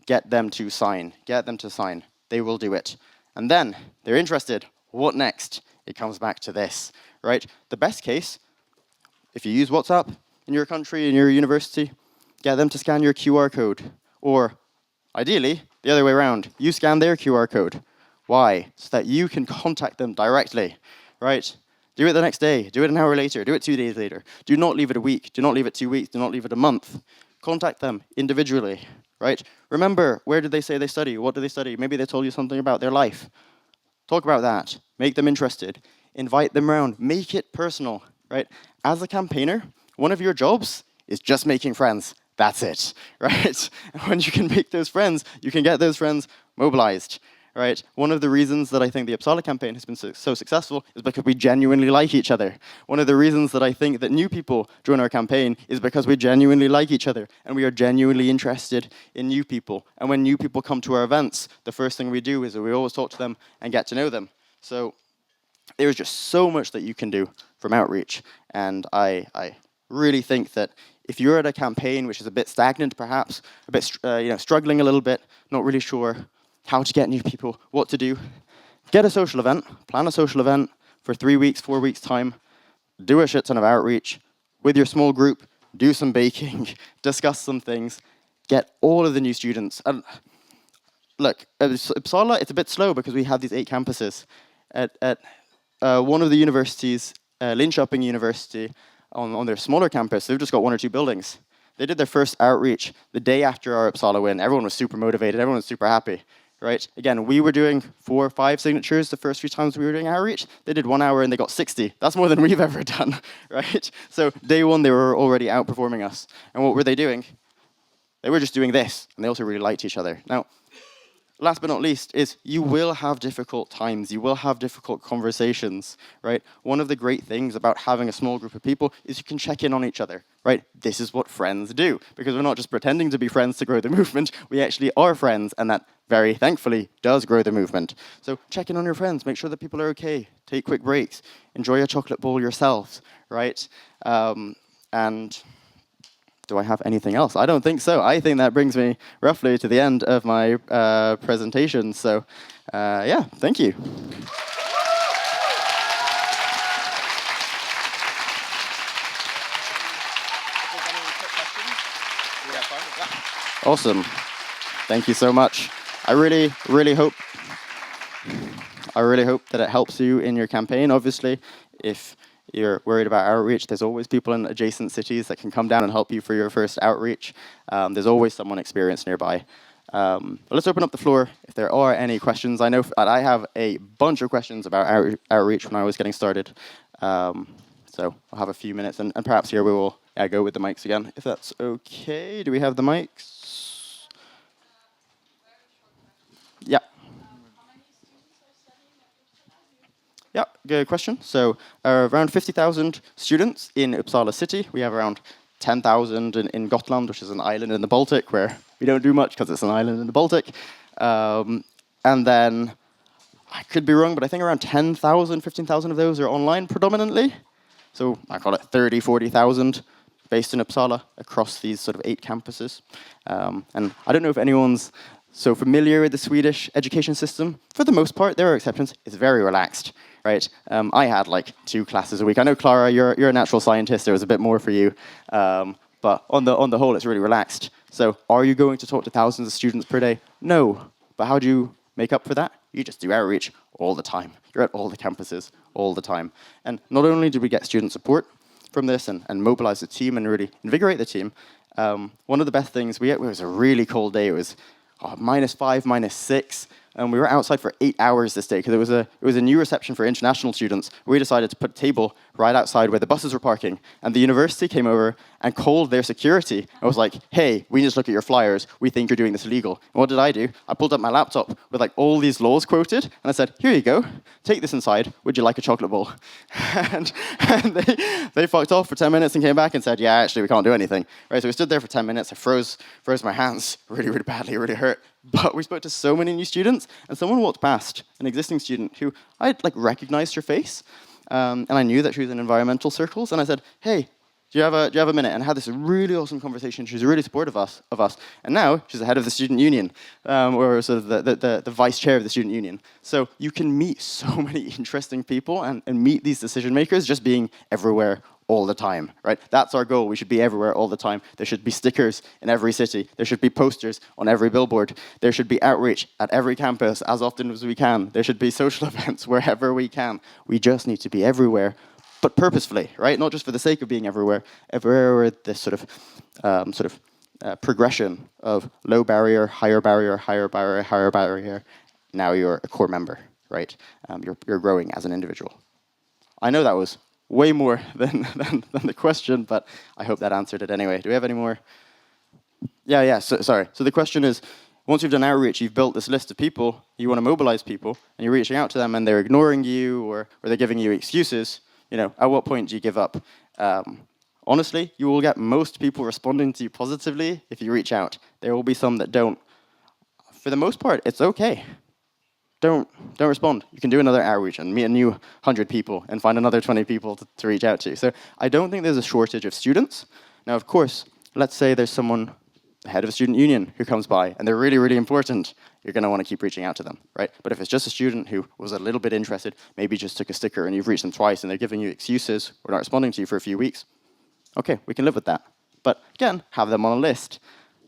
Get them to sign. Get them to sign. They will do it. And then they're interested. What next? It comes back to this, right? The best case, if you use WhatsApp in your country, in your university, get them to scan your QR code. Or ideally, the other way around. You scan their QR code. Why? So that you can contact them directly, right? Do it the next day. Do it an hour later. Do it 2 days later. Do not leave it a week. Do not leave it 2 weeks. Do not leave it a month. Contact them individually, right? Remember, where did they say they study? What do they study? Maybe they told you something about their life. Talk about that. Make them interested. Invite them around. Make it personal, right? As a campaigner, one of your jobs is just making friends. That's it, right? And when you can make those friends, you can get those friends mobilized. Right? One of the reasons that I think the Uppsala campaign has been so successful is because we genuinely like each other. One of the reasons that I think that new people join our campaign is because we genuinely like each other and we are genuinely interested in new people. And when new people come to our events, the first thing we do is we always talk to them and get to know them. So there's just so much that you can do from outreach. And I really think that if you're at a campaign which is a bit stagnant, perhaps, a bit struggling a little bit, not really sure how to get new people, what to do, get a social event, plan a social event for 3 weeks, 4 weeks time, do a shit ton of outreach with your small group, do some baking, discuss some things, get all of the new students. And look, at Uppsala, it's a bit slow because we have these 8 campuses. At one of the universities, Linköping University, on their smaller campus, they've just got 1 or 2 buildings. They did their first outreach the day after our Uppsala win. Everyone was super motivated. Everyone was super happy. Right? Again, we were doing 4 or 5 signatures the first few times we were doing outreach. They did 1 hour and they got 60. That's more than we've ever done, right? So day 1, they were already outperforming us. And what were they doing? They were just doing this, and they also really liked each other. Now, last but not least is you will have difficult times. You will have difficult conversations, right? One of the great things about having a small group of people is you can check in on each other, right? This is what friends do, because we're not just pretending to be friends to grow the movement. We actually are friends, and that very thankfully does grow the movement. So check in on your friends. Make sure that people are okay. Take quick breaks. Enjoy a chocolate bowl yourselves, right? And do I have anything else? I don't think so. I think that brings me roughly to the end of my presentation. So, yeah, thank you. Awesome. Thank you so much. I really hope that it helps you in your campaign. Obviously, if you're worried about outreach, there's always people in adjacent cities that can come down and help you for your first outreach. There's always someone experienced nearby. But let's open up the floor if there are any questions. I know I have a bunch of questions about outreach when I was getting started. So I'll have a few minutes, and perhaps here we will go with the mics again, if that's okay. Do we have the mics? Yeah, good question. So around 50,000 students in Uppsala city. We have around 10,000 in Gotland, which is an island in the Baltic, where we don't do much because it's an island in the Baltic. And then, I could be wrong, but I think around 10,000, 15,000 of those are online predominantly. So I call it 30, 40,000 based in Uppsala across these sort of 8 campuses. And I don't know if anyone's so familiar with the Swedish education system. For the most part, there are exceptions. It's very relaxed, right? I had like 2 classes a week. I know, Clara, you're a natural scientist. There was a bit more for you. But on the whole, it's really relaxed. So are you going to talk to thousands of students per day? No. But how do you make up for that? You just do outreach all the time. You're at all the campuses all the time. And not only did we get student support from this and mobilize the team and really invigorate the team, one of the best things, it was a really cold day. It was -5, -6, and we were outside for 8 hours this day because it was a new reception for international students. We decided to put a table right outside where the buses were parking, and the university came over and called their security. I was like, hey, we just look at your flyers. We think you're doing this illegal. And what did I do? I pulled up my laptop with like all these laws quoted, and I said, here you go. Take this inside. Would you like a chocolate bowl? and they fucked off for 10 minutes and came back and said, yeah, actually, we can't do anything. Right, so we stood there for 10 minutes. I froze my hands really, really badly. It really hurt. But we spoke to so many new students, and someone walked past, an existing student who I like recognized her face, and I knew that she was in environmental circles, and I said, hey, do you have a minute? And I had this really awesome conversation. She was really supportive of us. And now she's the head of the student union, or sort of the vice chair of the student union. So you can meet so many interesting people and meet these decision makers just being everywhere all the time, right? That's our goal. We should be everywhere all the time. There should be stickers in every city. There should be posters on every billboard. There should be outreach at every campus as often as we can. There should be social events wherever we can. We just need to be everywhere, but purposefully, right? Not just for the sake of being everywhere. Everywhere this sort of progression of low barrier, higher barrier, higher barrier, higher barrier. Now you're a core member, right? You're growing as an individual. I know that was way more than the question, but I hope that answered it anyway. Do we have any more? Yeah, sorry. So the question is, once you've done outreach, you've built this list of people, you want to mobilize people, and you're reaching out to them, and they're ignoring you, or they're giving you excuses. At what point do you give up? Honestly, you will get most people responding to you positively if you reach out. There will be some that don't. For the most part, it's okay. Don't respond. You can do another outreach and meet a new 100 people and find another 20 people to reach out to. So I don't think there's a shortage of students. Now, of course, let's say there's someone, the head of a student union, who comes by and they're really, really important. You're going to want to keep reaching out to them, right? But if it's just a student who was a little bit interested, maybe just took a sticker and you've reached them twice and they're giving you excuses or not responding to you for a few weeks, okay, we can live with that. But again, have them on a list.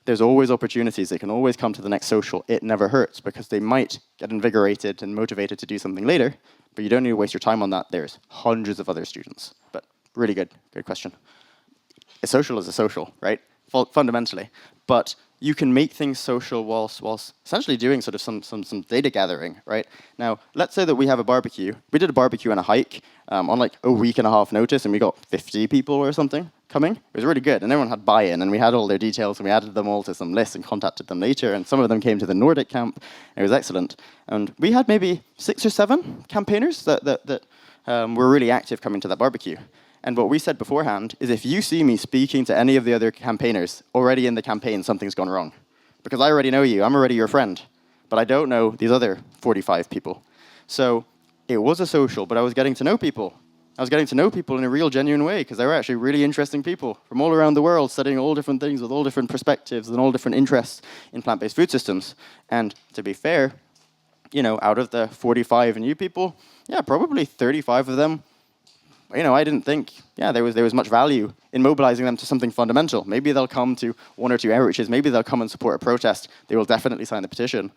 There's always opportunities. They can always come to the next social. It never hurts because they might get invigorated and motivated to do something later, but you don't need to waste your time on that. There's hundreds of other students. But really good question. A social is a social, right? Fundamentally. But you can make things social whilst essentially doing sort of some data gathering, right? Now, let's say that we have a barbecue. We did a barbecue and a hike on like a week and a half notice, and we got 50 people or something coming. It was really good, and everyone had buy-in, and we had all their details, and we added them all to some lists and contacted them later, and some of them came to the Nordic camp. It was excellent. And we had maybe 6 or 7 campaigners that were really active coming to that barbecue. And what we said beforehand is if you see me speaking to any of the other campaigners already in the campaign, something's gone wrong. Because I already know you, I'm already your friend. But I don't know these other 45 people. So it was a social, but I was getting to know people. I was getting to know people in a real, genuine way because they were actually really interesting people from all around the world studying all different things with all different perspectives and all different interests in plant-based food systems. And to be fair, out of the 45 new people, yeah, probably 35 of them, I didn't think, there was much value in mobilizing them to something fundamental. Maybe they'll come to 1 or 2 outreaches. Maybe they'll come and support a protest. They will definitely sign the petition.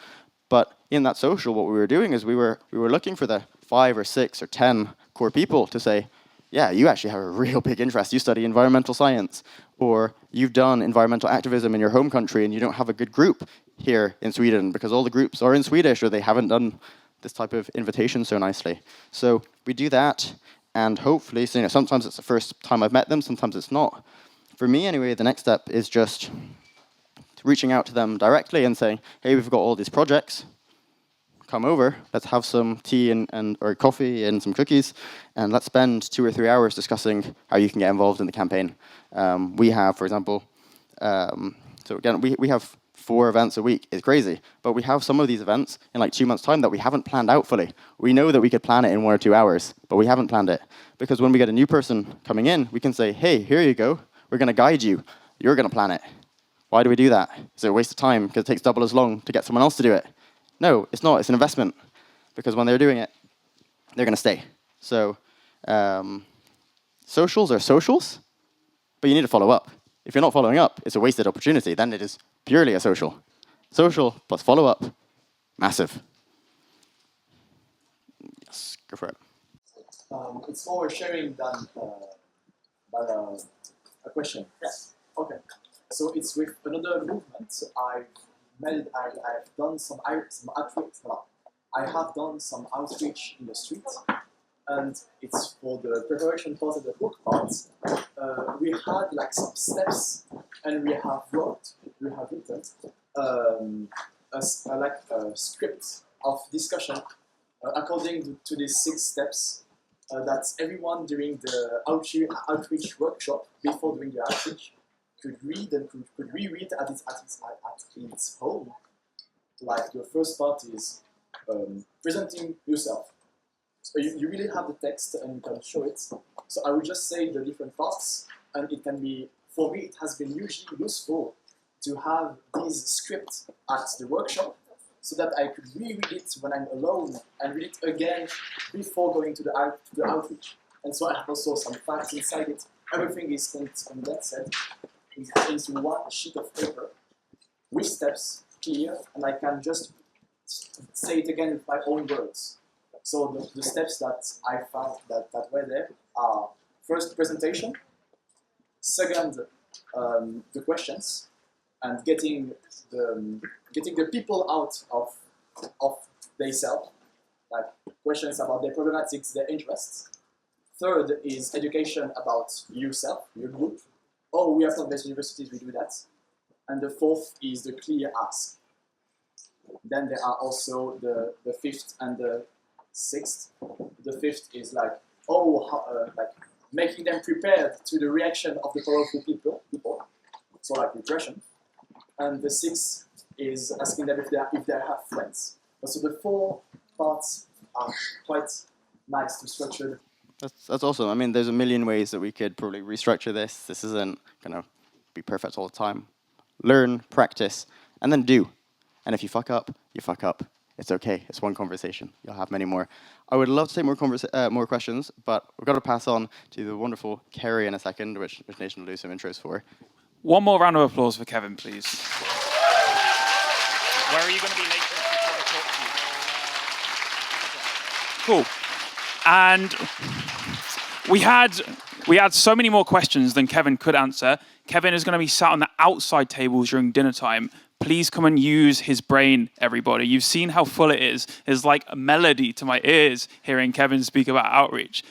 But in that social, what we were doing is we were looking for the 5 or 6 or 10 core people to say, yeah, you actually have a real big interest. You study environmental science, or you've done environmental activism in your home country and you don't have a good group here in Sweden because all the groups are in Swedish or they haven't done this type of invitation so nicely. So we do that. And hopefully, sometimes it's the first time I've met them, sometimes it's not. For me, anyway, the next step is just reaching out to them directly and saying, hey, we've got all these projects. come over, let's have some tea and or coffee and some cookies, and let's spend 2 or 3 hours discussing how you can get involved in the campaign. We have, for example, so again, we have 4 events a week. It's crazy, but we have some of these events in like 2 months' time that we haven't planned out fully. We know that we could plan it in 1 or 2 hours, but we haven't planned it. Because when we get a new person coming in, we can say, hey, here you go. We're going to guide you. You're going to plan it. Why do we do that? Is it a waste of time because it takes double as long to get someone else to do it? No, it's not. It's an investment. Because when they're doing it, they're going to stay. So socials are socials, but you need to follow up. If you're not following up, it's a wasted opportunity. Then it is purely a social. Social plus follow up, massive. Yes, go for it. It's more sharing than a question. Yes. Okay. So it's with another movement. I've done some outreach. Well, I have done some outreach in the street, and it's for the preparation part of the book part. We had like some steps, and we have written a script of discussion according to these 6 steps that everyone during the outreach workshop before doing the outreach could read and could reread at its home. Like the first part is presenting yourself. So you really have the text and you can show it. So I will just say the different parts, and it can be, for me, it has been usually useful to have these scripts at the workshop so that I could reread it when I'm alone and read it again before going to the outreach. And so I have also some facts inside it. Everything is condensed into 1 sheet of paper with steps clear, and I can just say it again with my own words. So the steps that I found that were there are: first, presentation; second, the questions, and getting the people out of themselves, like questions about their problematics, their interests. Third is education about yourself, your group. Oh, we are from best universities, we do that. And the fourth is the clear ask. Then there are also the 5th and the 6th. The 5th is like, like making them prepared to the reaction of the powerful people. So like repression. And the 6th is asking them if they have friends. So the 4 parts are quite nice to structure. That's awesome. I mean, there's a million ways that we could probably restructure this. This isn't going to be perfect all the time. Learn, practice, and then do. And if you fuck up, you fuck up. It's okay. It's one conversation. You'll have many more. I would love to take more questions, but we've got to pass on to the wonderful Kerry in a second, which Nathan will do some intros for. One more round of applause for Kevin, please. Where are you going to be later before I talk to you? Cool. And we had so many more questions than Kevin could answer. Kevin is going to be sat on the outside tables during dinner time. Please come and use his brain, everybody. You've seen how full it is. It's like a melody to my ears hearing Kevin speak about outreach.